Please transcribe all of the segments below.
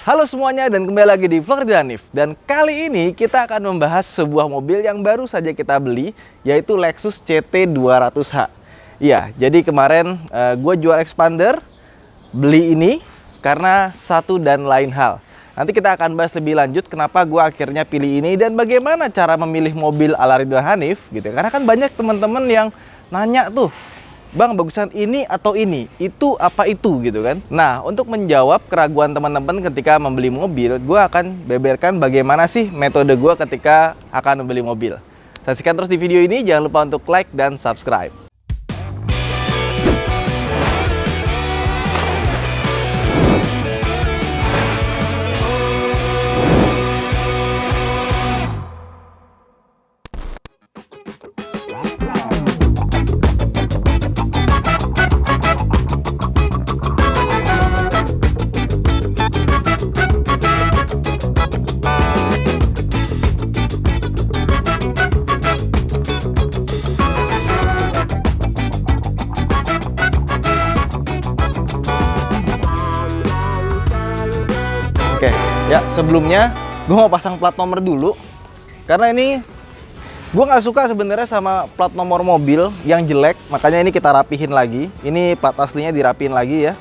Halo semuanya dan kembali lagi di Vlog Hanif. Dan kali ini kita akan membahas sebuah mobil yang baru saja kita beli, yaitu Lexus CT 200h. Iya, jadi kemarin gue jual Expander, beli ini karena satu dan lain hal. Nanti kita akan bahas lebih lanjut kenapa gue akhirnya pilih ini dan bagaimana cara memilih mobil ala Ridwan Hanif gitu. Karena kan banyak teman-teman yang nanya tuh, Bang, bagusan ini atau ini? Itu apa itu gitu kan? Nah, untuk menjawab keraguan teman-teman ketika membeli mobil, gue akan beberkan bagaimana sih metode gue ketika akan membeli mobil. Saksikan terus di video ini, jangan lupa untuk like dan subscribe. Oke, ya sebelumnya gue mau pasang plat nomor dulu karena ini gue nggak suka sebenarnya sama plat nomor mobil yang jelek, makanya ini kita rapihin lagi. Ini plat aslinya dirapihin lagi ya,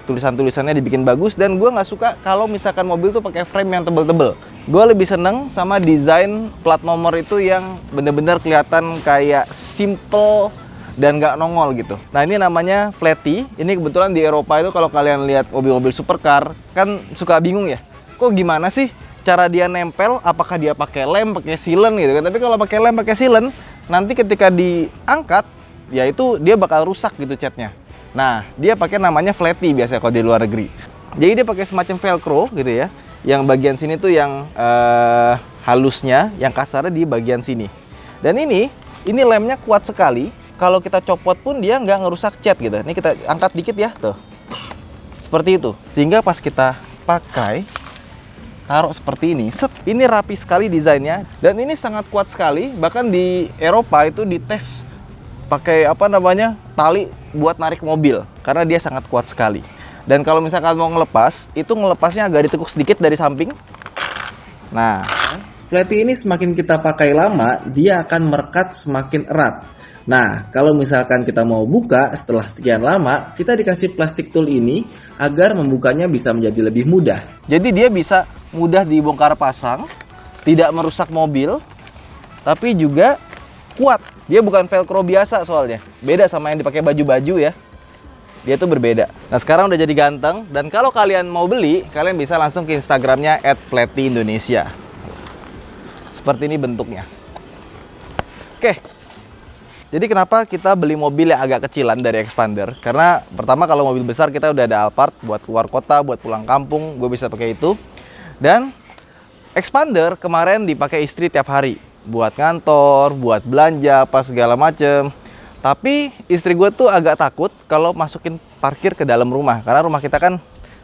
tulisan-tulisannya dibikin bagus, dan gue nggak suka kalau misalkan mobil tuh pakai frame yang tebel-tebel. Gue lebih seneng sama desain plat nomor itu yang bener-bener kelihatan kayak simple dan nggak nongol gitu. Nah, ini namanya Flatty. Ini kebetulan di Eropa itu kalau kalian lihat mobil-mobil supercar kan suka bingung ya, kok gimana sih cara dia nempel, apakah dia pakai lem, pakai silen gitu kan. Tapi kalau pakai lem, pakai silen, nanti ketika diangkat ya itu dia bakal rusak gitu catnya. Nah, dia pakai namanya Flatty biasanya kalau di luar negeri. Jadi dia pakai semacam velcro gitu ya, yang bagian sini tuh yang halusnya, yang kasarnya di bagian sini. Dan ini lemnya kuat sekali. Kalau kita copot pun dia nggak ngerusak cat gitu. Ini kita angkat dikit ya, tuh. Seperti itu. Sehingga pas kita pakai, taruh seperti ini. Ini rapi sekali desainnya. Dan ini sangat kuat sekali. Bahkan di Eropa itu dites pakai tali buat narik mobil. Karena dia sangat kuat sekali. Dan kalau misalkan mau ngelepas, itu ngelepasnya agak ditekuk sedikit dari samping. Nah, Flatty ini semakin kita pakai lama, dia akan merekat semakin erat. Nah, kalau misalkan kita mau buka setelah sekian lama, kita dikasih plastik tool ini agar membukanya bisa menjadi lebih mudah. Jadi dia bisa mudah dibongkar pasang, tidak merusak mobil, tapi juga kuat. Dia bukan velcro biasa soalnya. Beda sama yang dipakai baju-baju ya. Dia tuh berbeda. Nah, sekarang udah jadi ganteng, dan kalau kalian mau beli, kalian bisa langsung ke Instagramnya @flattyindonesia. Seperti ini bentuknya. Oke. Jadi kenapa kita beli mobil yang agak kecilan dari Expander? Karena pertama, kalau mobil besar kita udah ada Alphard buat keluar kota, buat pulang kampung, gue bisa pakai itu. Dan Expander kemarin dipakai istri tiap hari, buat kantor, buat belanja, pas segala macem. Tapi istri gue tuh agak takut kalau masukin parkir ke dalam rumah, karena rumah kita kan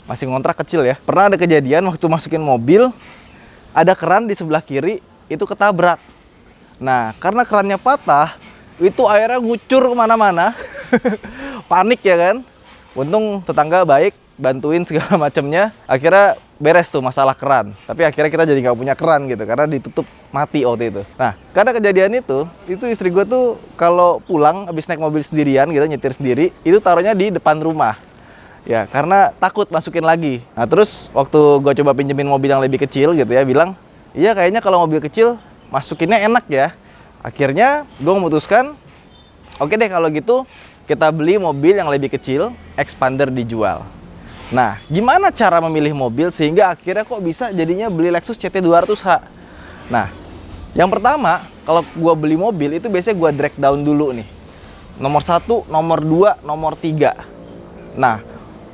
masih ngontrak kecil ya. Pernah ada kejadian waktu masukin mobil, ada keran di sebelah kiri, itu ketabrak. Nah, karena kerannya patah, itu airnya ngucur kemana-mana. Panik ya kan. Untung tetangga baik, bantuin segala macamnya. Akhirnya beres tuh masalah keran. Tapi akhirnya kita jadi nggak punya keran gitu, karena ditutup mati waktu itu. Nah, karena kejadian itu istri gue tuh kalau pulang habis naik mobil sendirian gitu, nyetir sendiri, itu taruhnya di depan rumah. Ya, karena takut masukin lagi. Nah, terus waktu gue coba pinjemin mobil yang lebih kecil gitu ya, bilang, iya kayaknya kalau mobil kecil masukinnya enak ya. Akhirnya gue memutuskan, oke deh kalau gitu kita beli mobil yang lebih kecil, Expander dijual. Nah, gimana cara memilih mobil sehingga akhirnya kok bisa jadinya beli Lexus CT 200h? Nah, yang pertama, kalau gue beli mobil itu biasanya gue drag down dulu nih. Nomor 1, nomor 2, nomor 3. Nah,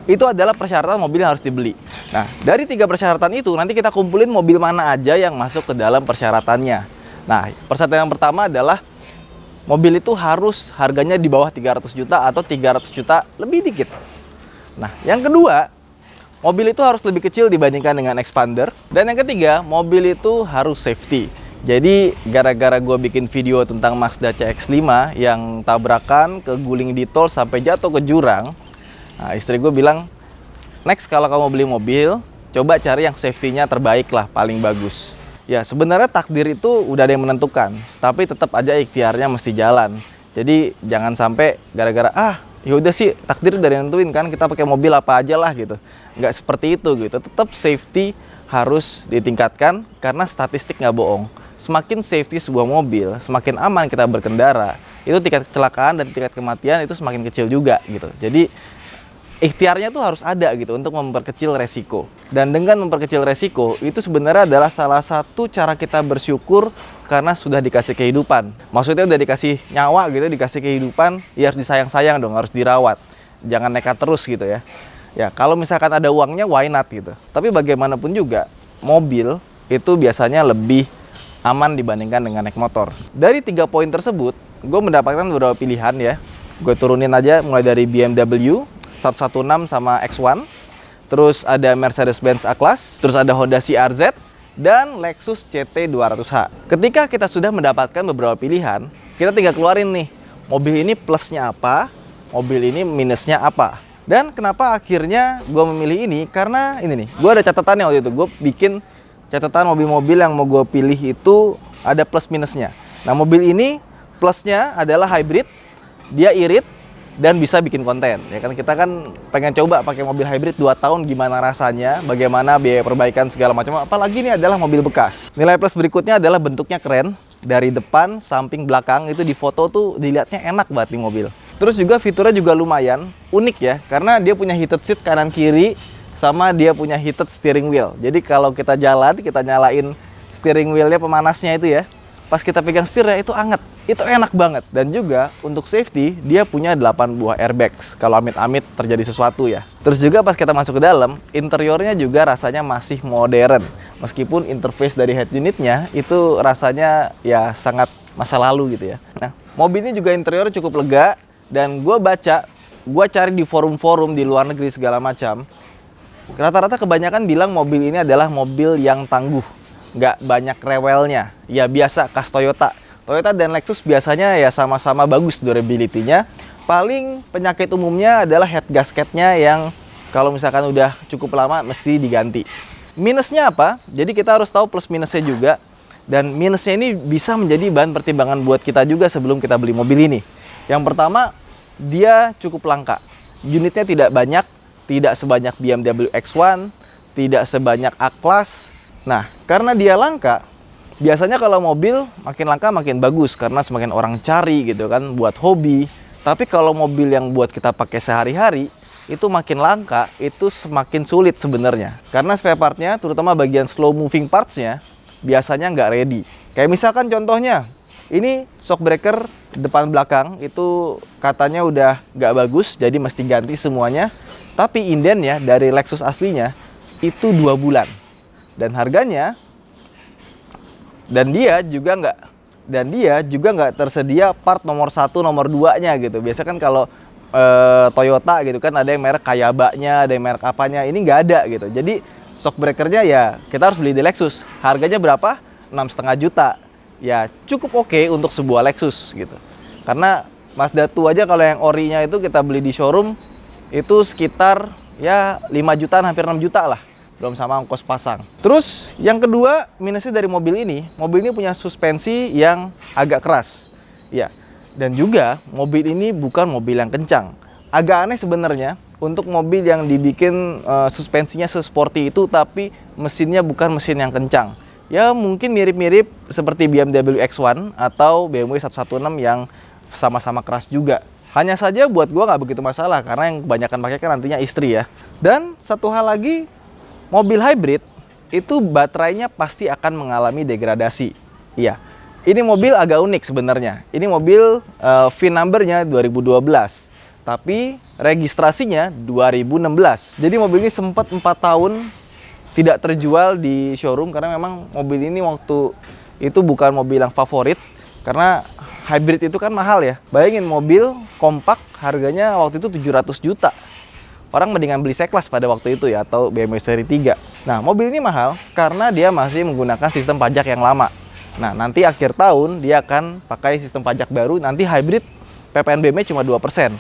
itu adalah persyaratan mobil yang harus dibeli. Nah, dari 3 persyaratan itu nanti kita kumpulin mobil mana aja yang masuk ke dalam persyaratannya. Nah, persyaratan yang pertama adalah mobil itu harus harganya di bawah 300 juta atau 300 juta lebih dikit. Nah, yang kedua, mobil itu harus lebih kecil dibandingkan dengan Expander. Dan yang ketiga, mobil itu harus safety. Jadi, gara-gara gue bikin video tentang Mazda CX-5 yang tabrakan, keguling di tol sampai jatuh ke jurang, nah, istri gue bilang, next kalau kamu beli mobil, coba cari yang safety-nya terbaik lah, paling bagus. Ya sebenarnya takdir itu udah ada yang menentukan, tapi tetap aja ikhtiarnya mesti jalan. Jadi jangan sampai gara-gara ya udah sih takdir udah nentuin kan, kita pakai mobil apa aja lah gitu. Nggak seperti itu gitu. Tetap safety harus ditingkatkan karena statistik nggak bohong. Semakin safety sebuah mobil, semakin aman kita berkendara, itu tingkat kecelakaan dan tingkat kematian itu semakin kecil juga gitu. Jadi ikhtiarnya tuh harus ada gitu untuk memperkecil resiko. Dan dengan memperkecil resiko itu sebenarnya adalah salah satu cara kita bersyukur karena sudah dikasih kehidupan. Maksudnya udah dikasih nyawa gitu, dikasih kehidupan, ya harus disayang-sayang dong, harus dirawat. Jangan nekat terus gitu ya. Ya kalau misalkan ada uangnya, why not gitu. Tapi bagaimanapun juga, mobil itu biasanya lebih aman dibandingkan dengan naik motor. Dari 3 poin tersebut, gue mendapatkan beberapa pilihan ya. Gue turunin aja mulai dari BMW 116 sama X1, terus ada Mercedes-Benz A-Class, terus ada Honda CR-Z, dan Lexus CT200H. Ketika kita sudah mendapatkan beberapa pilihan, kita tinggal keluarin nih, mobil ini plusnya apa, mobil ini minusnya apa. Dan kenapa akhirnya gue memilih ini? Karena ini nih, gue ada catatannya waktu itu. Gue bikin catatan mobil-mobil yang mau gue pilih itu ada plus minusnya. Nah mobil ini plusnya adalah hybrid, dia irit, dan bisa bikin konten. Ya kan kita kan pengen coba pakai mobil hybrid 2 tahun gimana rasanya, bagaimana biaya perbaikan segala macam. Apalagi ini adalah mobil bekas. Nilai plus berikutnya adalah bentuknya keren. Dari depan, samping, belakang itu di foto tuh dilihatnya enak banget nih mobil. Terus juga fiturnya juga lumayan unik ya, karena dia punya heated seat kanan kiri, sama dia punya heated steering wheel. Jadi kalau kita jalan, kita nyalain steering wheelnya pemanasnya itu ya, pas kita pegang setirnya itu anget, itu enak banget. Dan juga untuk safety, dia punya 8 buah airbags kalau amit-amit terjadi sesuatu ya. Terus juga pas kita masuk ke dalam, interiornya juga rasanya masih modern. Meskipun interface dari head unitnya itu rasanya ya sangat masa lalu gitu ya. Nah, mobil ini juga interior cukup lega. Dan gue cari di forum-forum di luar negeri segala macam, rata-rata kebanyakan bilang mobil ini adalah mobil yang tangguh, nggak banyak rewelnya. Ya biasa, khas Toyota. Toyota dan Lexus biasanya ya sama-sama bagus durability-nya. Paling penyakit umumnya adalah head gasketnya yang kalau misalkan udah cukup lama mesti diganti. Minusnya apa? Jadi kita harus tahu plus minusnya juga. Dan minusnya ini bisa menjadi bahan pertimbangan buat kita juga sebelum kita beli mobil ini. Yang pertama, dia cukup langka. Unitnya tidak banyak, tidak sebanyak BMW X1, tidak sebanyak A-Class. Nah, karena dia langka, biasanya kalau mobil makin langka makin bagus karena semakin orang cari gitu kan buat hobi. Tapi kalau mobil yang buat kita pakai sehari-hari, itu makin langka, itu semakin sulit sebenarnya. Karena spare partnya, terutama bagian slow moving parts-nya, biasanya nggak ready. Kayak misalkan contohnya, ini shock breaker depan belakang itu katanya udah nggak bagus, jadi mesti ganti semuanya. Tapi indennya dari Lexus aslinya itu 2 bulan. Dan harganya, dan dia juga nggak tersedia part nomor 1, nomor 2-nya gitu. Biasa kan kalau Toyota gitu kan ada yang merek Kayabanya, ada yang merek apanya, ini nggak ada gitu. Jadi shock breakernya ya kita harus beli di Lexus. Harganya berapa? 6,5 juta. Ya cukup oke untuk sebuah Lexus gitu. Karena Mazda 2 aja kalau yang orinya itu kita beli di showroom itu sekitar ya 5 jutaan, hampir 6 juta lah. Belum sama ongkos pasang. Terus yang kedua minusnya dari mobil ini punya suspensi yang agak keras. Ya. Dan juga mobil ini bukan mobil yang kencang. Agak aneh sebenarnya untuk mobil yang dibikin suspensinya sesporty itu tapi mesinnya bukan mesin yang kencang. Ya mungkin mirip-mirip seperti BMW X1 atau BMW 116 yang sama-sama keras juga. Hanya saja buat gua nggak begitu masalah karena yang kebanyakan pakai kan nantinya istri ya. Dan satu hal lagi, mobil hybrid itu baterainya pasti akan mengalami degradasi. Iya, ini mobil agak unik sebenarnya. Ini mobil VIN number-nya 2012, tapi registrasinya 2016. Jadi mobil ini sempat 4 tahun tidak terjual di showroom karena memang mobil ini waktu itu bukan mobil yang favorit karena hybrid itu kan mahal ya. Bayangin mobil kompak harganya waktu itu 700 juta. Orang mendingan beli C-Class pada waktu itu ya atau BMW seri 3. Nah, mobil ini mahal karena dia masih menggunakan sistem pajak yang lama. Nah, nanti akhir tahun dia akan pakai sistem pajak baru, nanti hybrid PPNBM-nya cuma 2%.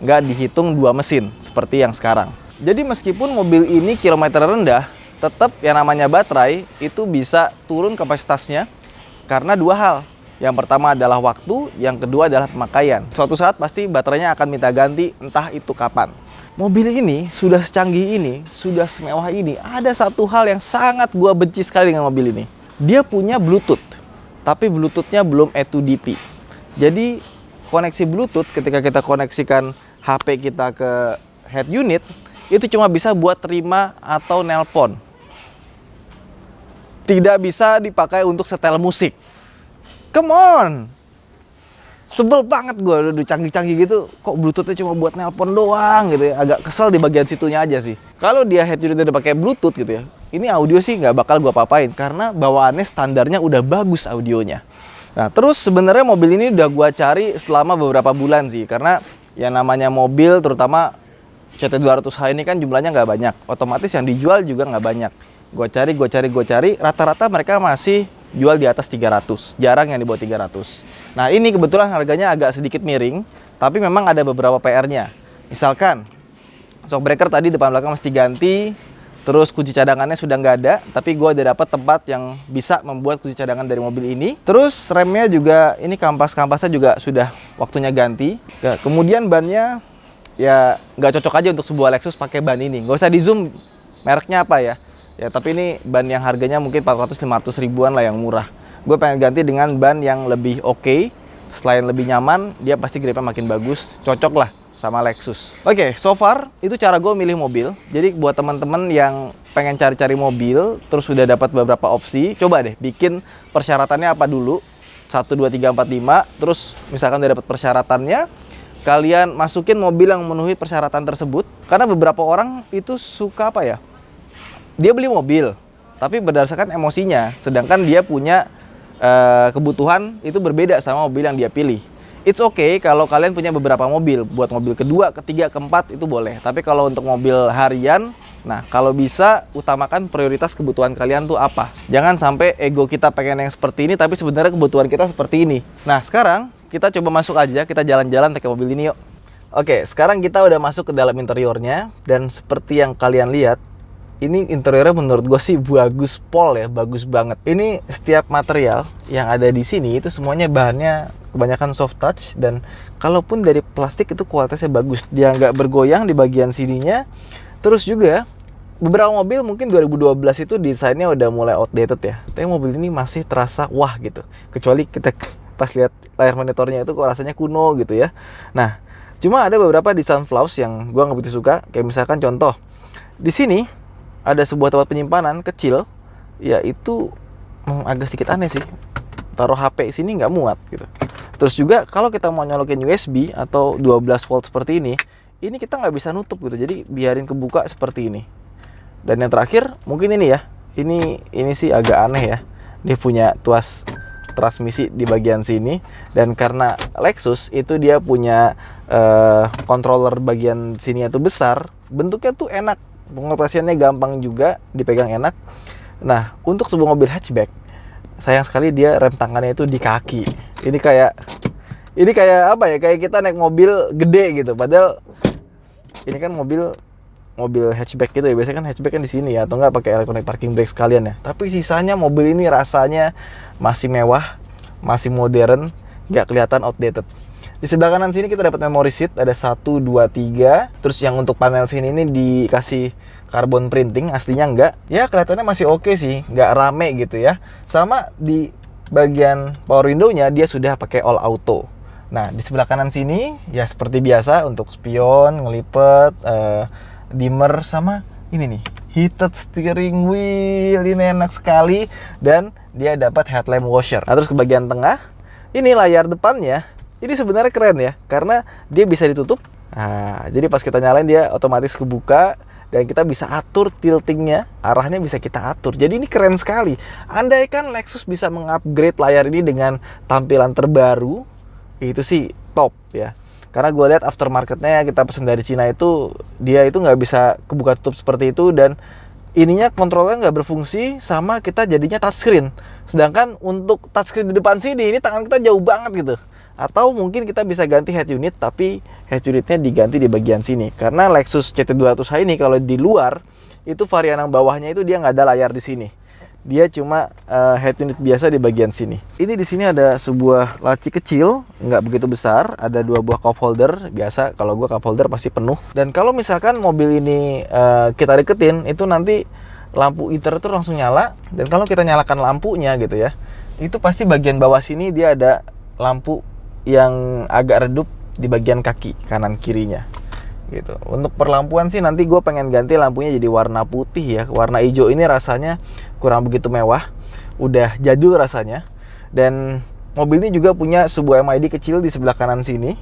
Nggak dihitung 2 mesin seperti yang sekarang. Jadi meskipun mobil ini kilometer rendah, tetap yang namanya baterai itu bisa turun kapasitasnya karena dua hal. Yang pertama adalah waktu, yang kedua adalah pemakaian. Suatu saat pasti baterainya akan minta ganti, entah itu kapan. Mobil ini sudah secanggih ini, sudah semewah ini. Ada satu hal yang sangat gua benci sekali dengan mobil ini. Dia punya Bluetooth, tapi Bluetooth-nya belum E2DP. Jadi koneksi Bluetooth ketika kita koneksikan HP kita ke head unit, itu cuma bisa buat terima atau nelpon. Tidak bisa dipakai untuk setel musik. Come on! Sebel banget gue udah canggih-canggih gitu, kok Bluetooth-nya cuma buat nelpon doang gitu ya. Agak kesel di bagian situnya aja sih. Kalau dia head unit udah pakai Bluetooth gitu ya, ini audio sih nggak bakal gue apa-apain karena bawaannya standarnya udah bagus audionya. Nah terus sebenarnya mobil ini udah gue cari selama beberapa bulan sih, karena yang namanya mobil terutama CT200H ini kan jumlahnya nggak banyak, otomatis yang dijual juga nggak banyak. Gue cari, rata-rata mereka masih jual di atas 300, jarang yang di bawah 300. Nah ini kebetulan harganya agak sedikit miring, tapi memang ada beberapa PR-nya. Misalkan, shock breaker tadi depan belakang mesti ganti, terus kunci cadangannya sudah nggak ada, tapi gue udah dapat tempat yang bisa membuat kunci cadangan dari mobil ini. Terus remnya juga, ini kampas-kampasnya juga sudah waktunya ganti. Ya, kemudian bannya, ya nggak cocok aja untuk sebuah Lexus pakai ban ini. Nggak usah di zoom mereknya apa ya. Ya, tapi ini ban yang harganya mungkin 400-500 ribuan lah yang murah. Gue pengen ganti dengan ban yang lebih oke. Selain lebih nyaman, dia pasti gripnya makin bagus. Cocok lah sama Lexus. Oke, so far itu cara gue milih mobil. Jadi buat teman-teman yang pengen cari-cari mobil, terus sudah dapat beberapa opsi, coba deh bikin persyaratannya apa dulu. 1, 2, 3, 4, 5. Terus misalkan udah dapat persyaratannya, kalian masukin mobil yang memenuhi persyaratan tersebut. Karena beberapa orang itu suka apa ya? Dia beli mobil, tapi berdasarkan emosinya, sedangkan dia punya kebutuhan itu berbeda sama mobil yang dia pilih. It's okay kalau kalian punya beberapa mobil, buat mobil kedua, ketiga, keempat itu boleh. Tapi kalau untuk mobil harian, nah kalau bisa utamakan prioritas kebutuhan kalian tuh apa. Jangan sampai ego kita pengen yang seperti ini, tapi sebenarnya kebutuhan kita seperti ini. Nah sekarang kita coba masuk aja, kita jalan-jalan pakai mobil ini yuk. Oke, sekarang kita udah masuk ke dalam interiornya, dan seperti yang kalian lihat, ini interiornya menurut gue sih bagus pol ya, bagus banget. Ini setiap material yang ada di sini itu semuanya bahannya kebanyakan soft touch, dan kalaupun dari plastik itu kualitasnya bagus. Dia nggak bergoyang di bagian sininya. Terus juga beberapa mobil mungkin 2012 itu desainnya udah mulai outdated ya. Tapi mobil ini masih terasa wah gitu. Kecuali kita pas lihat layar monitornya itu kok rasanya kuno gitu ya. Nah, cuma ada beberapa desain flaws yang gue nggak begitu suka. Kayak misalkan contoh, di sini ada sebuah tempat penyimpanan kecil, ya itu agak sedikit aneh sih. Taruh HP sini nggak muat gitu. Terus juga kalau kita mau nyolokin USB atau 12 volt seperti ini kita nggak bisa nutup gitu. Jadi biarin kebuka seperti ini. Dan yang terakhir mungkin ini ya. Ini sih agak aneh ya. Dia punya tuas transmisi di bagian sini, dan karena Lexus itu dia punya controller bagian sini itu besar, bentuknya tuh enak. Pengoperasiannya gampang juga, dipegang enak. Nah, untuk sebuah mobil hatchback, sayang sekali dia rem tangannya itu di kaki. Ini kayak apa ya? Kayak kita naik mobil gede gitu. Padahal ini kan mobil hatchback gitu ya. Biasanya kan hatchback kan di sini ya, atau enggak pakai electronic parking brake sekalian ya. Tapi sisanya mobil ini rasanya masih mewah, masih modern, nggak kelihatan outdated. Di sebelah kanan sini kita dapat memory seat, ada 1, 2, 3. Terus yang untuk panel sini ini dikasih carbon printing, aslinya enggak. Ya kelihatannya masih oke sih, nggak rame gitu ya. Sama di bagian power window-nya dia sudah pakai all auto. Nah di sebelah kanan sini ya seperti biasa untuk spion, ngelipet, dimmer, sama ini nih heated steering wheel. Ini enak sekali, dan dia dapat headlamp washer. Nah, terus ke bagian tengah, ini layar depannya. Ini sebenarnya keren ya, karena dia bisa ditutup. Nah, jadi pas kita nyalain dia otomatis kebuka, dan kita bisa atur tiltingnya, arahnya bisa kita atur. Jadi ini keren sekali. Andaikan Lexus bisa mengupgrade layar ini dengan tampilan terbaru, itu sih top ya. Karena gue lihat aftermarketnya kita pesan dari Cina itu, dia itu nggak bisa kebuka tutup seperti itu, dan ininya kontrolnya nggak berfungsi, sama kita jadinya touchscreen. Sedangkan untuk touchscreen di depan sini, ini tangan kita jauh banget gitu. Atau mungkin kita bisa ganti head unit, tapi head unitnya diganti di bagian sini. Karena Lexus CT200H ini kalau di luar itu varian yang bawahnya itu dia nggak ada layar di sini. Dia cuma head unit biasa di bagian sini. Ini di sini ada sebuah laci kecil, nggak begitu besar. Ada 2 buah cup holder. Biasa kalau gua cup holder pasti penuh. Dan kalau misalkan mobil ini kita deketin, itu nanti lampu ITER itu langsung nyala. Dan kalau kita nyalakan lampunya gitu ya, itu pasti bagian bawah sini dia ada lampu yang agak redup di bagian kaki kanan kirinya. Gitu. Untuk perlampuan sih nanti gue pengen ganti lampunya jadi warna putih ya. Warna hijau ini rasanya kurang begitu mewah, udah jadul rasanya. Dan mobil ini juga punya sebuah MID kecil di sebelah kanan sini.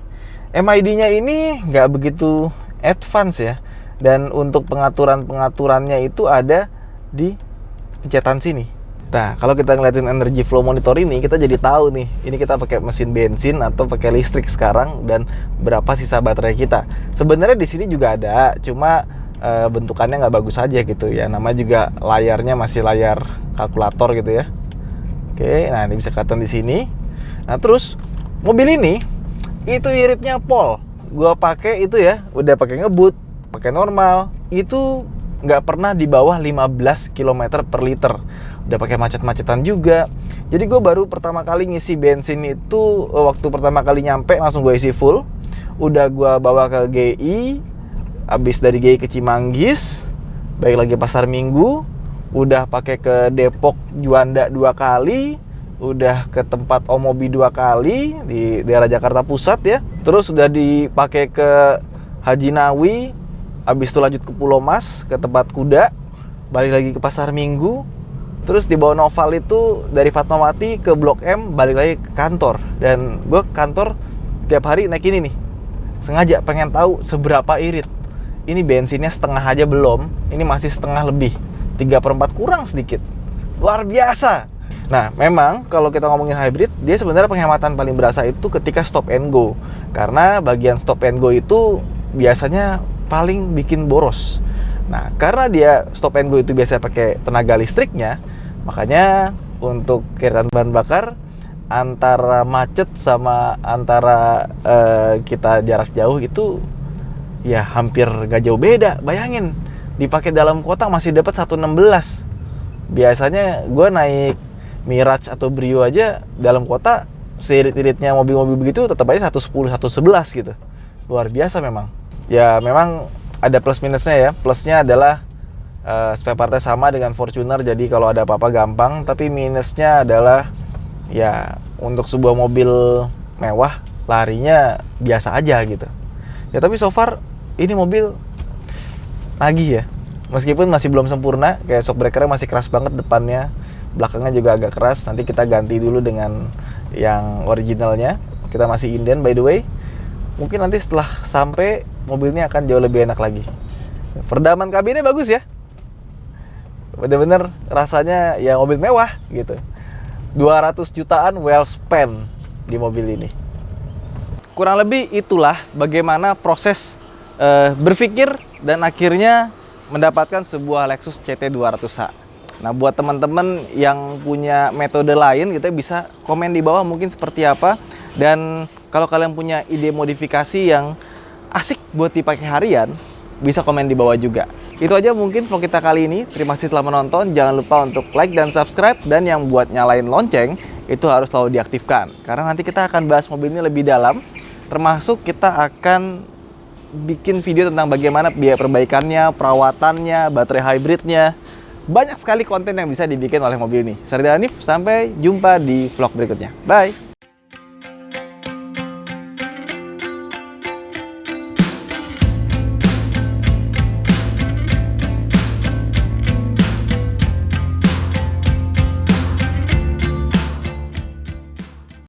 MID-nya ini nggak begitu advance ya. Dan untuk pengaturannya itu ada di pencetan sini. Nah, kalau kita ngeliatin energy flow monitor ini, kita jadi tahu nih, ini kita pakai mesin bensin atau pakai listrik sekarang dan berapa sisa baterai kita. Sebenarnya di sini juga ada, cuma bentukannya nggak bagus aja gitu ya. Namanya juga layarnya masih layar kalkulator gitu ya. Oke, nah ini bisa kelihatan di sini. Nah, terus mobil ini itu iritnya pol. Gua pakai itu ya, udah pakai ngebut, pakai normal, itu nggak pernah di bawah 15 km per liter. Udah pakai macet-macetan juga. Jadi gue baru pertama kali ngisi bensin itu waktu pertama kali nyampe langsung gue isi full. Udah gue bawa ke GI, habis dari GI ke Cimanggis, balik lagi Pasar Minggu, udah pakai ke Depok Juanda 2 kali, udah ke tempat Omobi 2 kali di daerah Jakarta Pusat ya. Terus udah dipakai ke Haji Nawi, habis itu lanjut ke Pulau Mas, ke tempat kuda, balik lagi ke Pasar Minggu. Terus di bawah Noval itu dari Fatmawati ke Blok M, balik lagi ke kantor. Dan gue kantor tiap hari naik ini nih. Sengaja pengen tahu seberapa irit. Ini bensinnya setengah aja belum, ini masih setengah lebih. 3/4 kurang sedikit. Luar biasa. Nah, memang kalau kita ngomongin hybrid, dia sebenarnya penghematan paling berasa itu ketika stop and go. Karena bagian stop and go itu biasanya paling bikin boros. Nah, karena dia stop and go itu biasa pakai tenaga listriknya, makanya untuk kiritan bahan bakar antara macet sama antara kita jarak jauh itu ya hampir gak jauh beda. Bayangin, dipakai dalam kota masih dapat 116. Biasanya gue naik Mirage atau Brio aja dalam kota seirit-iritnya mobil-mobil begitu tetap aja 110, 111 gitu. Luar biasa memang. Ya memang ada plus minusnya ya. Plusnya adalah spare partnya sama dengan Fortuner, jadi kalau ada apa-apa gampang. Tapi minusnya adalah ya untuk sebuah mobil mewah larinya biasa aja gitu. Ya tapi so far ini mobil nagih ya. Meskipun masih belum sempurna, kayak shock breakernya masih keras banget depannya, belakangnya juga agak keras. Nanti kita ganti dulu dengan yang originalnya. Kita masih inden by the way. Mungkin nanti setelah sampai mobilnya akan jauh lebih enak lagi. Peredaman kabinnya bagus ya. Bener-bener rasanya ya mobil mewah gitu. 200 jutaan well spent di mobil ini. Kurang lebih itulah bagaimana proses berpikir dan akhirnya mendapatkan sebuah Lexus CT 200h. Nah, buat teman-teman yang punya metode lain gitu bisa komen di bawah mungkin seperti apa. Dan kalau kalian punya ide modifikasi yang asik buat dipakai harian, bisa komen di bawah juga. Itu aja mungkin vlog kita kali ini. Terima kasih telah menonton. Jangan lupa untuk like dan subscribe. Dan yang buat nyalain lonceng, itu harus selalu diaktifkan. Karena nanti kita akan bahas mobil ini lebih dalam. Termasuk kita akan bikin video tentang bagaimana biaya perbaikannya, perawatannya, baterai hybridnya. Banyak sekali konten yang bisa dibikin oleh mobil ini. Saya Ridwan Hanif, sampai jumpa di vlog berikutnya. Bye!